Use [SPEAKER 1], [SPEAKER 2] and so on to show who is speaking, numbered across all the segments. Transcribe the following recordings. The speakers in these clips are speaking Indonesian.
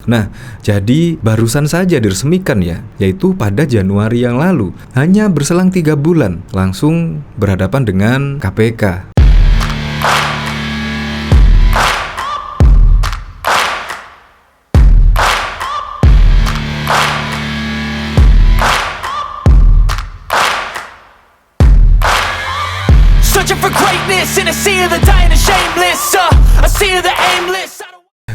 [SPEAKER 1] Nah, jadi barusan saja diresmikan ya, yaitu pada Januari yang lalu. Hanya berselang 3 bulan, langsung berhadapan dengan KPK.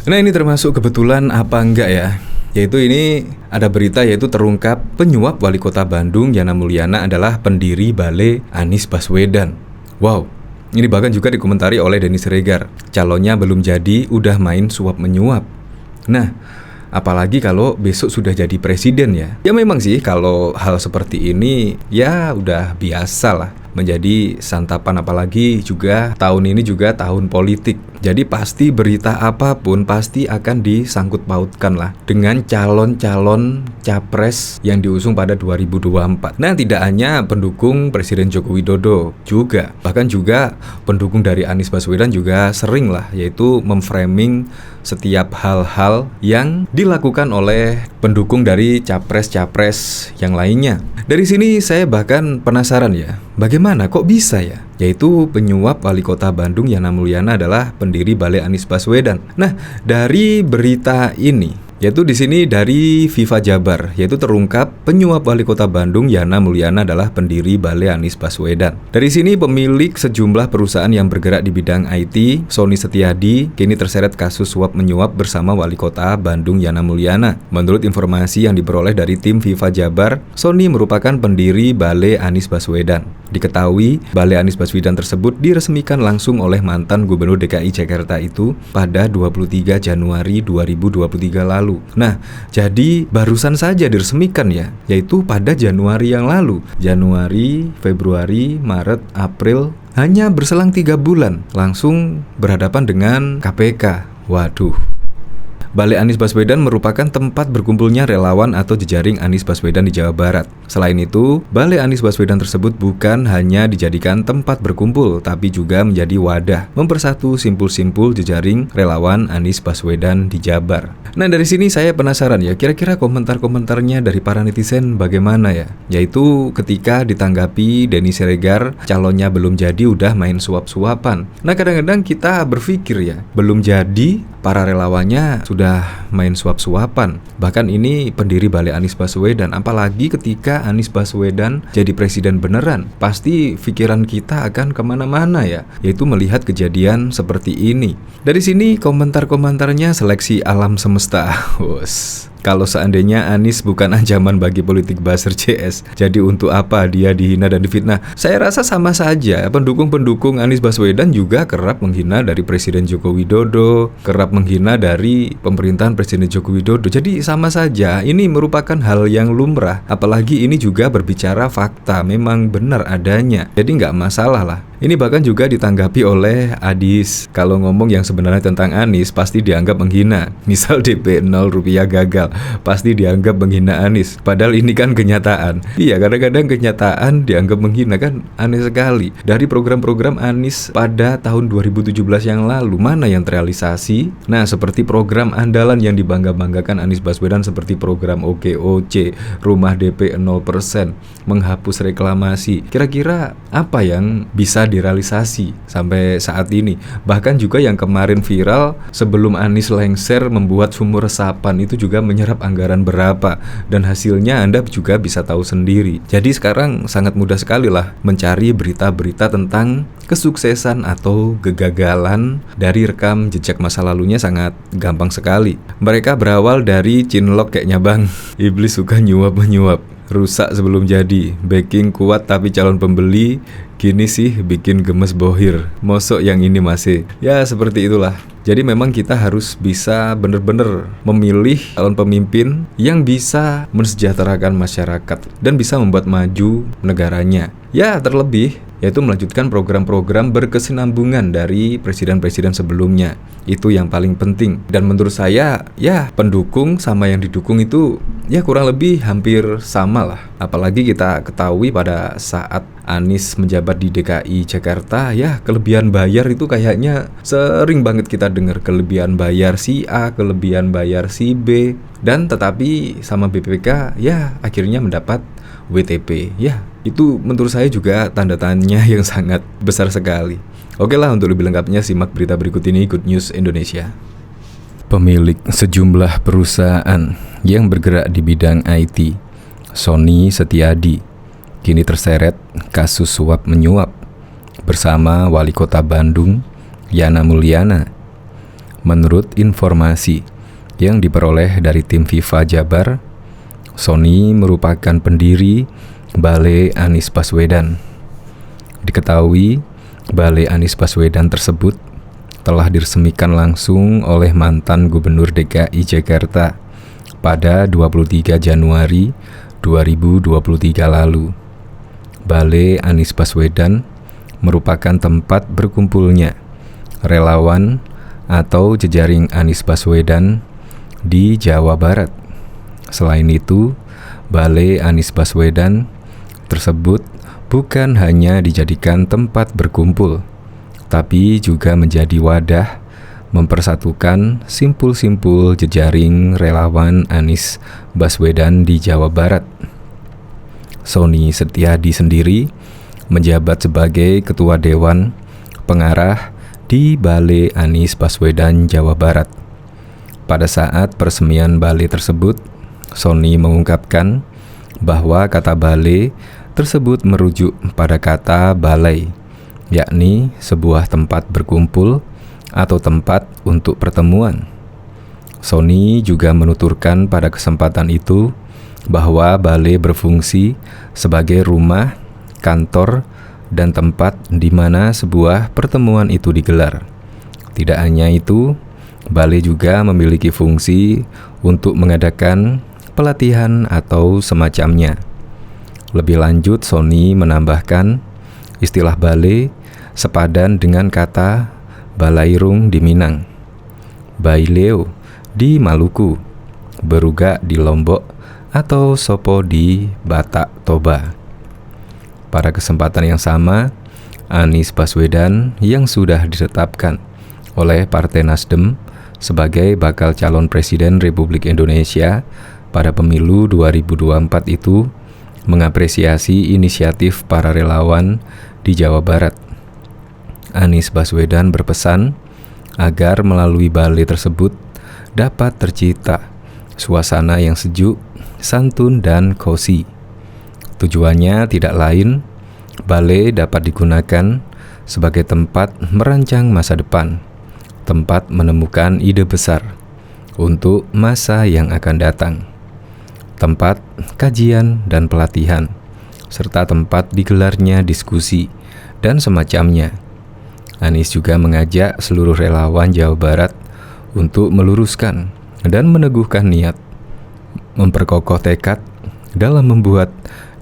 [SPEAKER 1] Nah, ini termasuk kebetulan apa enggak ya? Yaitu ini ada berita yaitu terungkap penyuap wali kota Bandung Yana Mulyana adalah pendiri Bale Anies Baswedan. Wow, ini bahkan juga dikomentari oleh Denny Siregar. Calonnya belum jadi udah main suap menyuap. Nah, apalagi kalau besok sudah jadi presiden ya. Ya memang sih kalau hal seperti ini ya udah biasa lah menjadi santapan, apalagi juga tahun ini juga tahun politik. Jadi pasti berita apapun pasti akan disangkut pautkan lah dengan calon-calon capres yang diusung pada 2024. Nah, tidak hanya pendukung Presiden Joko Widodo juga, bahkan juga pendukung dari Anies Baswedan juga sering lah, yaitu memframing setiap hal-hal yang dilakukan oleh pendukung dari capres-capres yang lainnya. Dari sini saya bahkan penasaran ya, bagaimana kok bisa ya? Yaitu penyuap wali kota Bandung Yana Mulyana adalah pendiri Bale Anies Baswedan. Nah, dari berita ini yaitu di sini dari Viva Jabar, yaitu terungkap penyuap wali kota Bandung Yana Mulyana adalah pendiri Bale Anies Baswedan. Dari sini pemilik sejumlah perusahaan yang bergerak di bidang IT, Sony Setiadi, kini terseret kasus suap menyuap bersama wali kota Bandung Yana Mulyana. Menurut informasi yang diperoleh dari tim Viva Jabar, Sony merupakan pendiri Bale Anies Baswedan. Diketahui, Bale Anies Baswedan tersebut diresmikan langsung oleh mantan Gubernur DKI Jakarta itu pada 23 Januari 2023 lalu. Nah, jadi barusan saja diresmikan ya, yaitu pada Januari yang lalu. Januari, Februari, Maret, April, hanya berselang 3 bulan, langsung berhadapan dengan KPK. Waduh. Bale Anies Baswedan merupakan tempat berkumpulnya relawan atau jejaring Anies Baswedan di Jawa Barat. Selain itu, Bale Anies Baswedan tersebut bukan hanya dijadikan tempat berkumpul, tapi juga menjadi wadah mempersatu simpul-simpul jejaring relawan Anies Baswedan di Jabar. Nah, dari sini saya penasaran ya, kira-kira komentar-komentarnya dari para netizen bagaimana ya? Yaitu ketika ditanggapi Denny Siregar, calonnya belum jadi udah main suap-suapan. Nah, kadang-kadang kita berpikir ya, belum jadi, para relawannya sudah main suap-suapan. Bahkan ini pendiri Bale Anies Baswedan. Apalagi ketika Anies Baswedan jadi presiden beneran, pasti pikiran kita akan kemana-mana ya, yaitu melihat kejadian seperti ini. Dari sini komentar-komentarnya seleksi alam semesta. Kalau seandainya Anies bukan ancaman bagi politik buzzer CS, jadi untuk apa dia dihina dan difitnah? Saya rasa sama saja. Pendukung-pendukung Anies Baswedan juga kerap menghina dari Presiden Joko Widodo, kerap menghina dari pemerintahan Presiden Joko Widodo. Jadi sama saja, ini merupakan hal yang lumrah. Apalagi ini juga berbicara fakta, memang benar adanya. Jadi nggak masalah lah. Ini bahkan juga ditanggapi oleh Adis. Kalau ngomong yang sebenarnya tentang Anies, pasti dianggap menghina. Misal DP 0 rupiah gagal, pasti dianggap menghina Anies. Padahal ini kan kenyataan. Iya, kadang-kadang kenyataan dianggap menghina, kan aneh sekali. Dari program-program Anies pada tahun 2017 yang lalu, mana yang terrealisasi? Nah, seperti program andalan yang dibangga-banggakan Anies Baswedan seperti program OKOC, rumah DP 0%, menghapus reklamasi. Kira-kira apa yang bisa direalisasi sampai saat ini? Bahkan juga yang kemarin viral sebelum Anies lengser membuat sumur resapan, itu juga menyerap anggaran berapa, dan hasilnya Anda juga bisa tahu sendiri. Jadi sekarang sangat mudah sekali lah mencari berita-berita tentang kesuksesan atau kegagalan dari rekam jejak masa lalunya, sangat gampang sekali. Mereka berawal dari cinlok kayaknya bang, iblis suka nyuap-menyuap, rusak sebelum jadi, backing kuat tapi calon pembeli gini sih bikin gemes bohir, mosok yang ini masih. Ya seperti itulah. Jadi memang kita harus bisa benar-benar memilih calon pemimpin yang bisa mensejahterakan masyarakat dan bisa membuat maju negaranya. Ya terlebih yaitu melanjutkan program-program berkesinambungan dari presiden-presiden sebelumnya. Itu yang paling penting. Dan menurut saya, ya pendukung sama yang didukung itu ya kurang lebih hampir sama lah. Apalagi kita ketahui pada saat Anies menjabat di DKI Jakarta, ya kelebihan bayar itu kayaknya sering banget kita dengar, kelebihan bayar si A, kelebihan bayar si B, dan tetapi sama BPK ya akhirnya mendapat WTP. Ya, itu menurut saya juga tanda tanya yang sangat besar sekali. Oke lah, untuk lebih lengkapnya simak berita berikut ini, Good News Indonesia. Pemilik sejumlah perusahaan yang bergerak di bidang IT, Sony Setiadi, kini terseret kasus suap menyuap bersama Wali Kota Bandung, Yana Mulyana. Menurut informasi yang diperoleh dari tim FIFA Jabar, Sony merupakan pendiri Balai Anies Baswedan. Diketahui, Balai Anies Baswedan tersebut telah diresmikan langsung oleh mantan Gubernur DKI Jakarta pada 23 Januari 2023 lalu. Balai Anies Baswedan merupakan tempat berkumpulnya relawan atau jejaring Anies Baswedan di Jawa Barat. Selain itu, Balai Anies Baswedan tersebut bukan hanya dijadikan tempat berkumpul, tapi juga menjadi wadah mempersatukan simpul-simpul jejaring relawan Anies Baswedan di Jawa Barat. Sony Setiadi sendiri menjabat sebagai Ketua Dewan Pengarah di Balai Anies Baswedan Jawa Barat. Pada saat peresmian balai tersebut, Sony mengungkapkan bahwa kata balai tersebut merujuk pada kata balai, yakni sebuah tempat berkumpul atau tempat untuk pertemuan. Sony juga menuturkan pada kesempatan itu bahwa balai berfungsi sebagai rumah, kantor, dan tempat di mana sebuah pertemuan itu digelar. Tidak hanya itu, balai juga memiliki fungsi untuk mengadakan pelatihan atau semacamnya. Lebih lanjut, Sony menambahkan istilah balai sepadan dengan kata balairung di Minang, baileo di Maluku, beruga di Lombok, atau sopo di Batak Toba. Pada kesempatan yang sama, Anies Baswedan yang sudah ditetapkan oleh Partai Nasdem sebagai bakal calon Presiden Republik Indonesia pada pemilu 2024 itu mengapresiasi inisiatif para relawan di Jawa Barat. Anies Baswedan berpesan agar melalui balai tersebut dapat tercipta suasana yang sejuk, santun, dan cozy. Tujuannya tidak lain, balai dapat digunakan sebagai tempat merancang masa depan, tempat menemukan ide besar untuk masa yang akan datang, tempat kajian dan pelatihan, serta tempat digelarnya diskusi dan semacamnya. Anies juga mengajak seluruh relawan Jawa Barat untuk meluruskan dan meneguhkan niat, memperkokoh tekad dalam membuat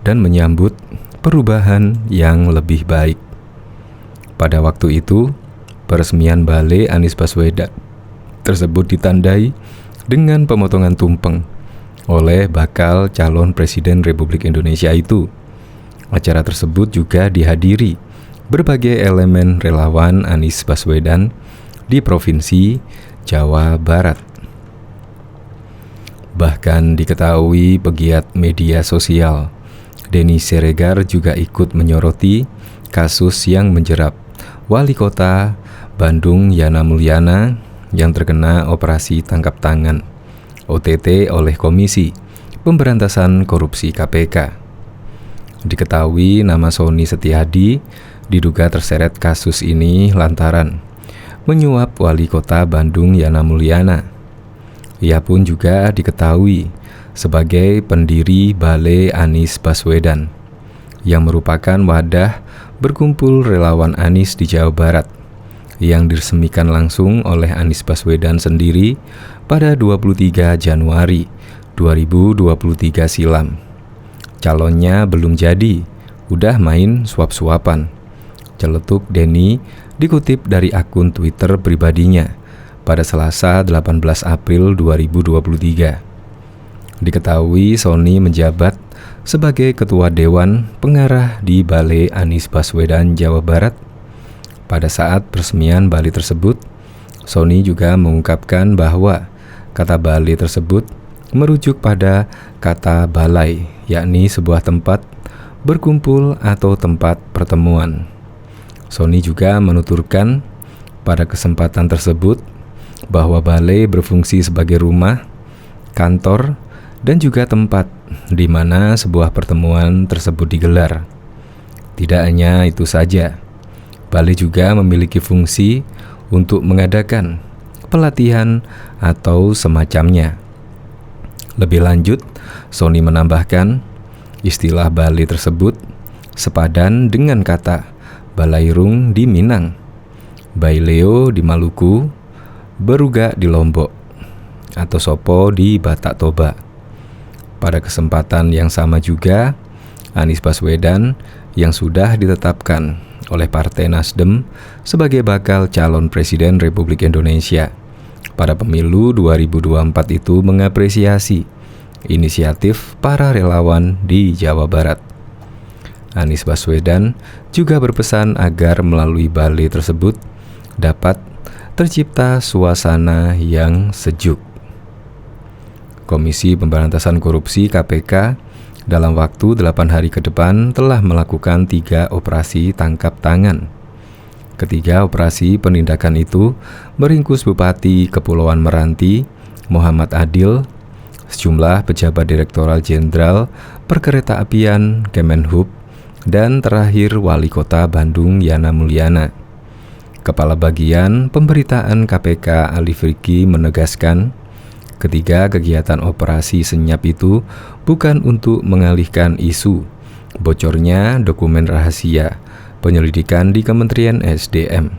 [SPEAKER 1] dan menyambut perubahan yang lebih baik. Pada waktu itu, peresmian Balai Anies Baswedan tersebut ditandai dengan pemotongan tumpeng oleh bakal calon Presiden Republik Indonesia itu. Acara tersebut juga dihadiri berbagai elemen relawan Anies Baswedan di Provinsi Jawa Barat. Bahkan diketahui pegiat media sosial Denny Siregar juga ikut menyoroti kasus yang menjerat Wali Kota Bandung Yana Mulyana yang terkena operasi tangkap tangan OTT oleh Komisi Pemberantasan Korupsi KPK. Diketahui nama Sony Setiadi diduga terseret kasus ini lantaran menyuap Wali Kota Bandung Yana Mulyana. Ia pun juga diketahui sebagai pendiri Balai Anies Baswedan, yang merupakan wadah berkumpul relawan Anies di Jawa Barat, yang diresmikan langsung oleh Anies Baswedan sendiri pada 23 Januari 2023 silam. Calonnya belum jadi, udah main suap-suapan, celetuk Denny dikutip dari akun Twitter pribadinya pada Selasa 18 April 2023. Diketahui Sony menjabat sebagai Ketua Dewan Pengarah di Balai Anies Baswedan, Jawa Barat. Pada saat peresmian balai tersebut, Sony juga mengungkapkan bahwa kata balai tersebut merujuk pada kata balai, yakni sebuah tempat berkumpul atau tempat pertemuan. Sony juga menuturkan pada kesempatan tersebut bahwa balai berfungsi sebagai rumah, kantor, dan juga tempat di mana sebuah pertemuan tersebut digelar. Tidak hanya itu saja, balai juga memiliki fungsi untuk mengadakan pelatihan atau semacamnya. Lebih lanjut, Sony menambahkan, istilah balai tersebut sepadan dengan kata balairung di Minang, baileo di Maluku, beruga di Lombok, atau sopo di Batak Toba. Pada kesempatan yang sama juga, Anies Baswedan yang sudah ditetapkan oleh Partai Nasdem sebagai bakal calon Presiden Republik Indonesia pada pemilu 2024 itu mengapresiasi inisiatif para relawan di Jawa Barat. Anies Baswedan juga berpesan agar melalui balai tersebut dapat tercipta suasana yang sejuk. Komisi Pemberantasan Korupsi (KPK) dalam waktu 8 hari ke depan telah melakukan 3 operasi tangkap tangan. Ketiga operasi penindakan itu meringkus Bupati Kepulauan Meranti, Muhammad Adil, sejumlah pejabat Direktorat Jenderal Perkeretaapian Kemenhub, dan terakhir Wali Kota Bandung Yana Mulyana. Kepala Bagian Pemberitaan KPK Ali Fikri menegaskan, ketiga kegiatan operasi senyap itu bukan untuk mengalihkan isu bocornya dokumen rahasia penyelidikan di Kementerian SDM.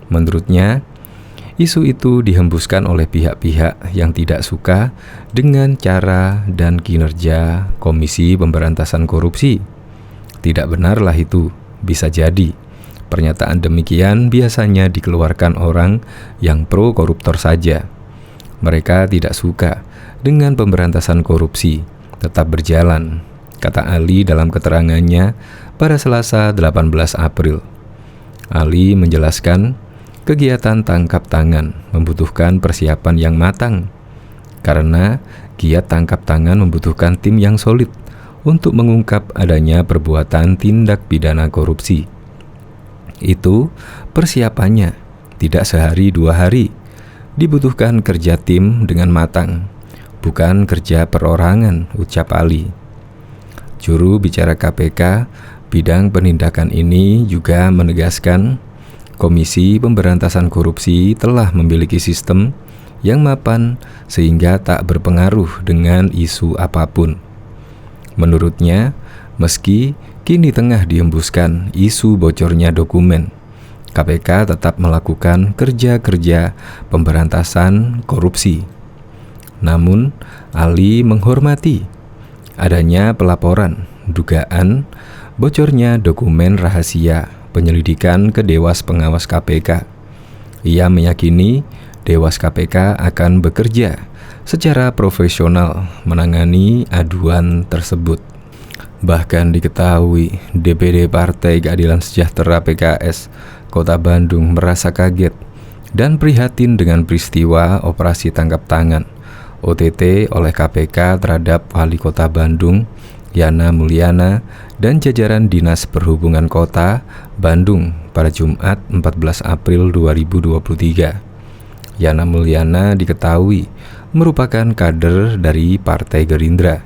[SPEAKER 1] Menurutnya, isu itu dihembuskan oleh pihak-pihak yang tidak suka dengan cara dan kinerja Komisi Pemberantasan Korupsi. Tidak benarlah itu, bisa jadi. Pernyataan demikian biasanya dikeluarkan orang yang pro koruptor saja. Mereka tidak suka dengan pemberantasan korupsi tetap berjalan, kata Ali dalam keterangannya pada Selasa 18 April. Ali menjelaskan, kegiatan tangkap tangan membutuhkan persiapan yang matang, karena giat tangkap tangan membutuhkan tim yang solid untuk mengungkap adanya perbuatan tindak pidana korupsi. Itu persiapannya, tidak sehari 2 hari. Dibutuhkan kerja tim dengan matang, bukan kerja perorangan, ucap Ali. Juru bicara KPK bidang penindakan ini juga menegaskan, Komisi Pemberantasan Korupsi telah memiliki sistem yang mapan sehingga tak berpengaruh dengan isu apapun. Menurutnya, meski kini tengah dihembuskan isu bocornya dokumen, KPK tetap melakukan kerja-kerja pemberantasan korupsi. Namun, Ali menghormati adanya pelaporan dugaan bocornya dokumen rahasia penyelidikan ke Dewas Pengawas KPK. Ia meyakini Dewas KPK akan bekerja secara profesional menangani aduan tersebut. Bahkan diketahui DPD Partai Keadilan Sejahtera PKS Kota Bandung merasa kaget dan prihatin dengan peristiwa operasi tangkap tangan OTT oleh KPK terhadap Wali Kota Bandung Yana Mulyana dan jajaran Dinas Perhubungan Kota Bandung pada Jumat 14 April 2023. Yana Mulyana diketahui merupakan kader dari Partai Gerindra.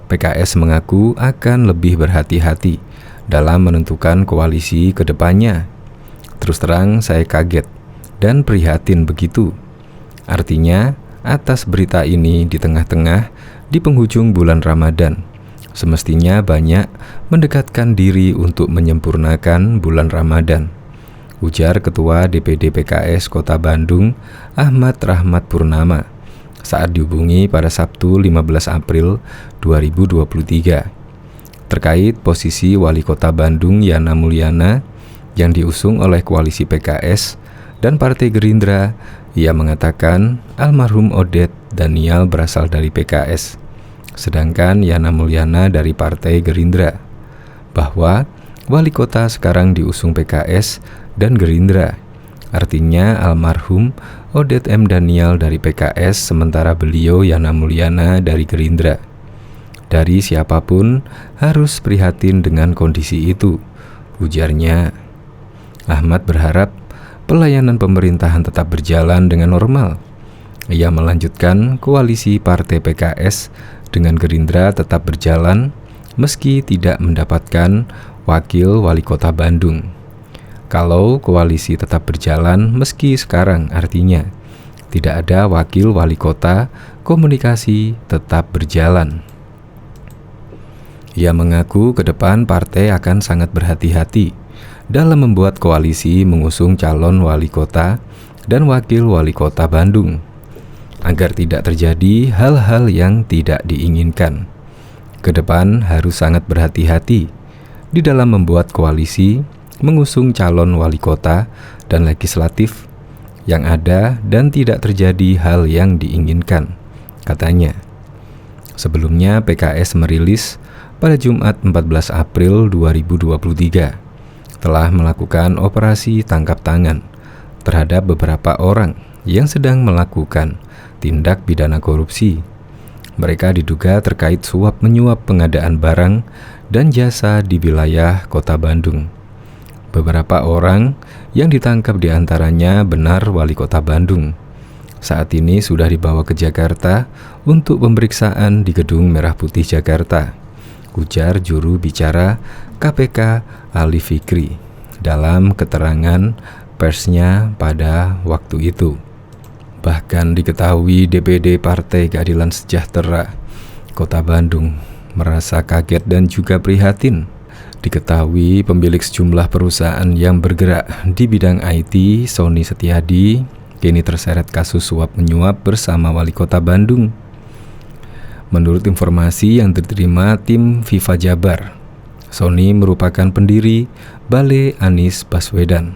[SPEAKER 1] PKS mengaku akan lebih berhati-hati dalam menentukan koalisi ke depannya. Terus terang saya kaget dan prihatin begitu. Artinya, atas berita ini di tengah-tengah di penghujung bulan Ramadan, semestinya banyak mendekatkan diri untuk menyempurnakan bulan Ramadan, ujar Ketua DPD PKS Kota Bandung, Ahmad Rahmat Purnama, saat dihubungi pada Sabtu 15 April 2023. Terkait posisi Wali Kota Bandung Yana Mulyana yang diusung oleh koalisi PKS dan Partai Gerindra, ia mengatakan almarhum Odet Daniel berasal dari PKS. sedangkan Yana Mulyana dari Partai Gerindra, bahwa wali kota sekarang diusung PKS dan Gerindra. Artinya almarhum Odet M. Daniel dari PKS, sementara beliau Yana Mulyana dari Gerindra. Dari siapapun harus prihatin dengan kondisi itu, ujarnya. Ahmad berharap pelayanan pemerintahan tetap berjalan dengan normal. Ia melanjutkan koalisi Partai PKS dengan Gerindra tetap berjalan meski tidak mendapatkan wakil wali kota Bandung. Kalau koalisi tetap berjalan meski sekarang, artinya tidak ada wakil wali kota, komunikasi tetap berjalan. Ia mengaku ke depan partai akan sangat berhati-hati dalam membuat koalisi mengusung calon wali kota dan wakil wali kota Bandung, agar tidak terjadi hal-hal yang tidak diinginkan. Ke depan harus sangat berhati-hati di dalam membuat koalisi mengusung calon wali kota dan legislatif yang ada dan tidak terjadi hal yang diinginkan, katanya. Sebelumnya PKS merilis pada Jumat 14 April 2023 telah melakukan operasi tangkap tangan terhadap beberapa orang yang sedang melakukan tindak pidana korupsi. Mereka diduga terkait suap menyuap pengadaan barang dan jasa di wilayah Kota Bandung. Beberapa orang yang ditangkap diantaranya benar wali kota Bandung. Saat ini sudah dibawa ke Jakarta untuk pemeriksaan di Gedung Merah Putih Jakarta, ujar juru bicara KPK Ali Fikri dalam keterangan persnya pada waktu itu. Bahkan diketahui DPD Partai Keadilan Sejahtera Kota Bandung merasa kaget dan juga prihatin. Diketahui pemilik sejumlah perusahaan yang bergerak di bidang IT, Sony Setiadi, kini terseret kasus suap menyuap bersama wali kota Bandung. Menurut informasi yang diterima tim Viva Jabar, Sony merupakan pendiri Balai Anies Baswedan.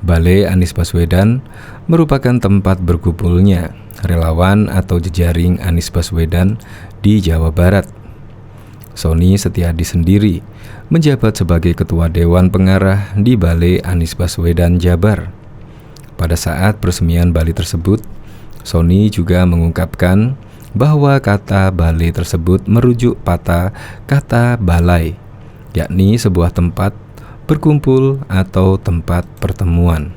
[SPEAKER 1] Balai Anies Baswedan merupakan tempat berkumpulnya relawan atau jejaring Anies Baswedan di Jawa Barat. Sony Setiadi sendiri menjabat sebagai Ketua Dewan Pengarah di Balai Anies Baswedan Jabar. Pada saat peresmian balai tersebut, Sony juga mengungkapkan bahwa kata balai tersebut merujuk pada kata balai, yakni sebuah tempat berkumpul atau tempat pertemuan.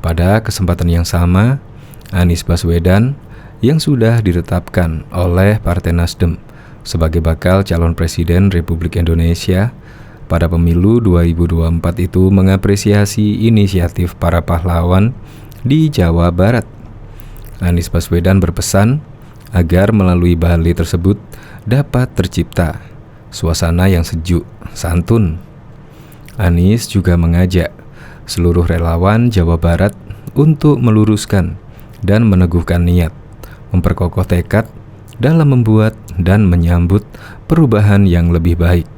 [SPEAKER 1] Pada kesempatan yang sama, Anies Baswedan yang sudah ditetapkan oleh Partai Nasdem sebagai bakal calon presiden Republik Indonesia pada pemilu 2024 itu mengapresiasi inisiatif para pahlawan di Jawa Barat. Anies Baswedan berpesan agar melalui balai tersebut dapat tercipta suasana yang sejuk, santun. Anies juga mengajak seluruh relawan Jawa Barat untuk meluruskan dan meneguhkan niat, memperkokoh tekad dalam membuat dan menyambut perubahan yang lebih baik.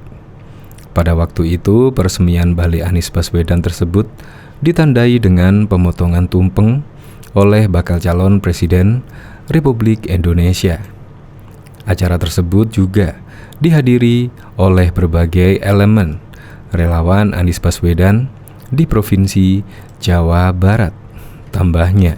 [SPEAKER 1] Pada waktu itu, peresmian Balai Anies Baswedan tersebut ditandai dengan pemotongan tumpeng oleh bakal calon presiden Republik Indonesia. Acara tersebut juga dihadiri oleh berbagai elemen relawan Anies Baswedan di Provinsi Jawa Barat. Tambahnya,